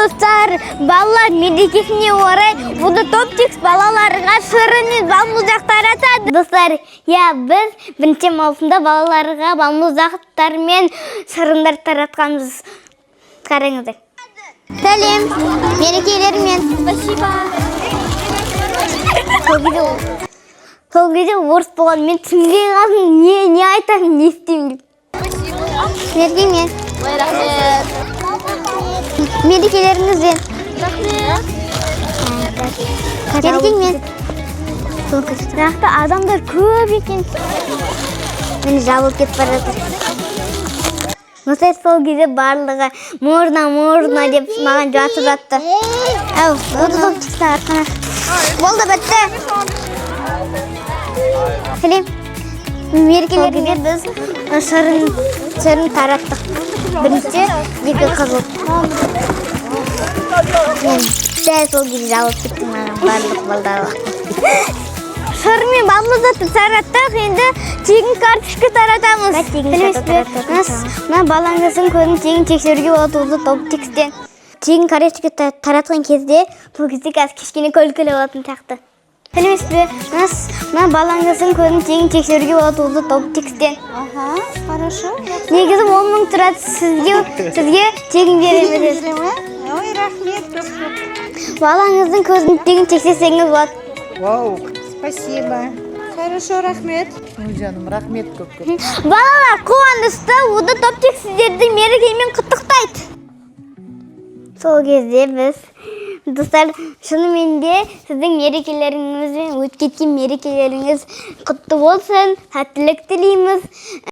Dostlar, ballar мерекесіне орай Voodoo Top Text балаларға шырын балмұздақтар атады. Достар, біз бірінші маусымда балаларға балмұздақтар мен шырындар таратқанбыз. Қараңыздар. Сәлем, мерекелермен. Спасибо. Сол кезде орыс болған, мен түсінбей қалдым, не айтамын, не істеймін деп. Мерекемен. Мерекелеріңізбен. Мерекемен. Жақта адамдар көп екен. Мені жабылып кетіп бара жатыр. Осылай сол кезде барлығы можно деп маған жатып жатты. Әу, Voodoo Top Text'тің арқана. Болды, бітті. Сәлем. Мерекелерге біз шырын тараттық. Бірінші, екі қызыл. Мен дәл сол кезде жауып кеттім барлық балдарға. Шырын мен балмұздқты тараттық, енді тегін карточка таратамыз. Мына балаңыздың көзін тегін тексеруге болады Voodoo Top Text'тен. Тегін карточка таратқан кезде, бұл кезде кішкене көлкілі болатын сияқты. Білмейсіз, мына балаңыздың көзін тегін тексеруге болады Voodoo Top Text'тен. Хорошо. Негізі 10 мың тұрады, сізге тегін береміз. Ой, рахмет. Балаңыздың көзін тегін тексерсеңіз болады. Вау, спасибо. Хорошо, рахмет. Жаным, рахмет көп. Балалар, қуанышты Voodoo Top Text сіздерді мерекемен құттықтайды. Сол кезде біз, достар, шынымен де сіздің мерекелеріңіз бен өткен мерекелеріңіз құтты болсын, сәттілік тілейміз.